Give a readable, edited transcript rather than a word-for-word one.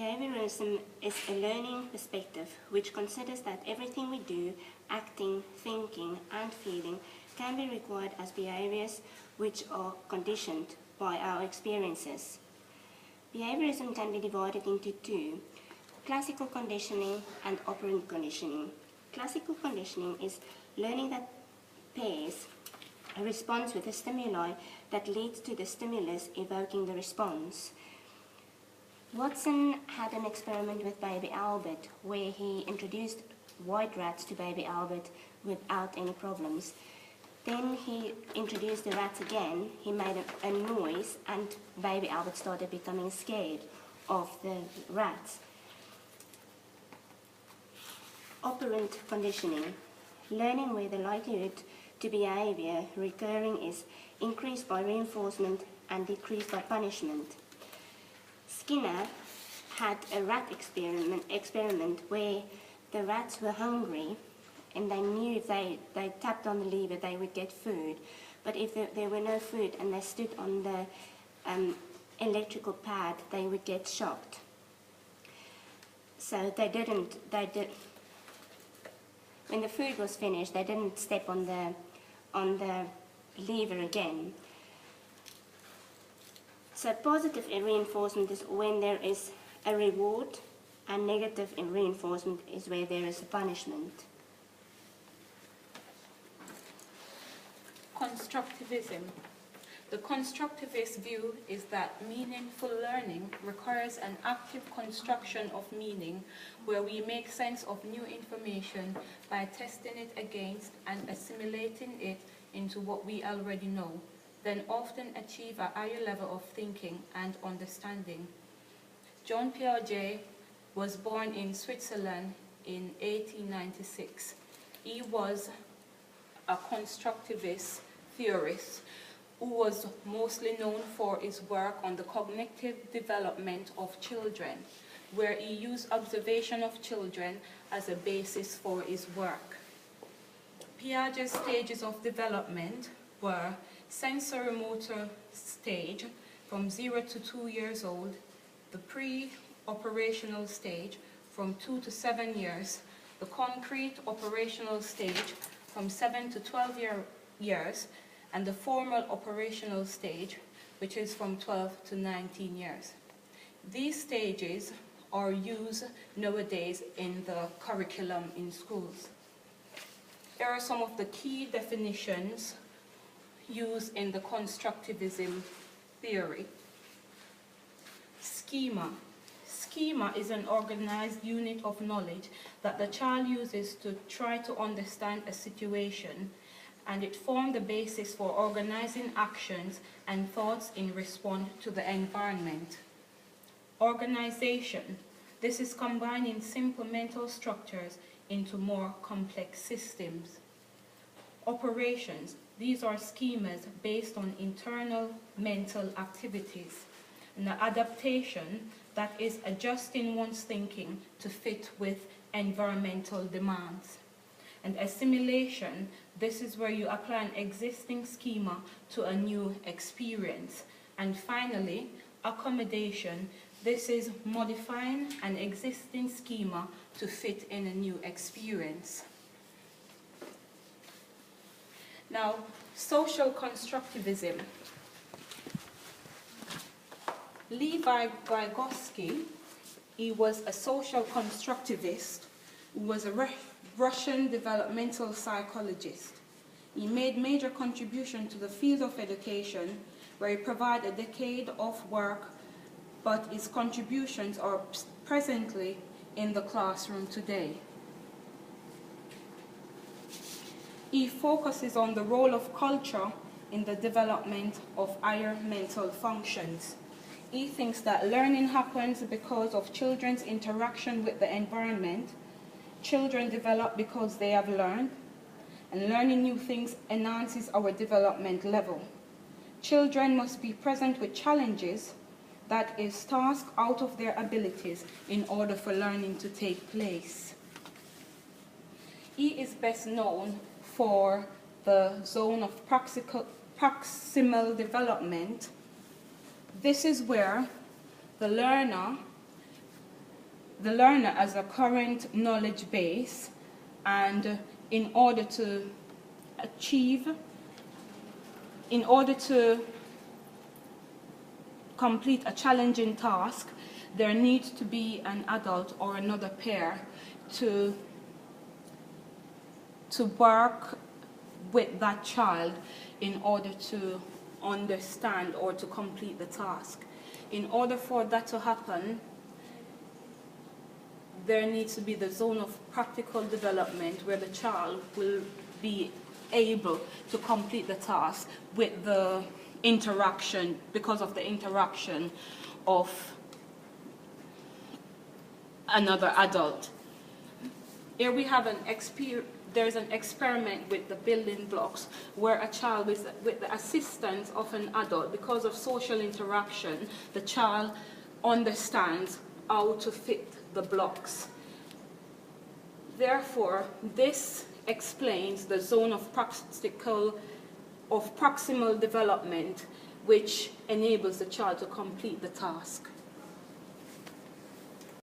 Behaviorism is a learning perspective which considers that everything we do, acting, thinking, and feeling can be required as behaviors which are conditioned by our experiences. Behaviorism can be divided into two: classical conditioning and operant conditioning. Classical conditioning is learning that pairs a response with a stimuli that leads to the stimulus evoking the response. Watson had an experiment with baby Albert where he introduced white rats to baby Albert without any problems. Then he introduced the rats again, he made a noise, and baby Albert started becoming scared of the rats. Operant conditioning, learning where the likelihood to behavior recurring is increased by reinforcement and decreased by punishment. Skinner had a rat experiment where the rats were hungry and they knew if they tapped on the lever they would get food. But if there were no food and they stood on the electrical pad, they would get shocked. So when the food was finished, they didn't step on the lever again. So positive reinforcement is when there is a reward, and negative reinforcement is where there is a punishment. Constructivism. The constructivist view is that meaningful learning requires an active construction of meaning where we make sense of new information by testing it against and assimilating it into what we already know, then often achieve a higher level of thinking and understanding. Jean Piaget was born in Switzerland in 1896. He was a constructivist theorist who was mostly known for his work on the cognitive development of children, where he used observation of children as a basis for his work. Piaget's stages of development were sensory-motor stage from 0 to 2 years old, the pre-operational stage from 2 to 7 years, the concrete operational stage from 7 to 12 years, and the formal operational stage, which is from 12 to 19 years. These stages are used nowadays in the curriculum in schools. Here are some of the key definitions used in the constructivism theory. Schema. Schema is an organized unit of knowledge that the child uses to try to understand a situation, and it formed the basis for organizing actions and thoughts in response to the environment. Organization. This is combining simple mental structures into more complex systems. Operations. These are schemas based on internal mental activities. And the adaptation, that is adjusting one's thinking to fit with environmental demands. And assimilation, this is where you apply an existing schema to a new experience. And finally, accommodation, this is modifying an existing schema to fit in a new experience. Now, social constructivism. Levi Vygotsky, he was a social constructivist who was a Russian developmental psychologist. He made major contribution to the field of education, where he provided a decade of work, but his contributions are presently in the classroom today. He focuses on the role of culture in the development of higher mental functions. He thinks that learning happens because of children's interaction with the environment. Children develop because they have learned, and learning new things enhances our development level. Children must be present with challenges, that is, tasks out of their abilities, in order for learning to take place. He is best known for the zone of proximal development. This is where the learner the learner as a current knowledge base, and in order to complete a challenging task, there needs to be an adult or another pair to work with that child in order to understand or to complete the task. In order for that to happen, there needs to be the zone of practical development where the child will be able to complete the task with the interaction, because of the interaction of another adult. Here we have there's an experiment with the building blocks where a child, with the assistance of an adult, because of social interaction, the child understands how to fit the blocks. Therefore, this explains the zone of proximal development, which enables the child to complete the task.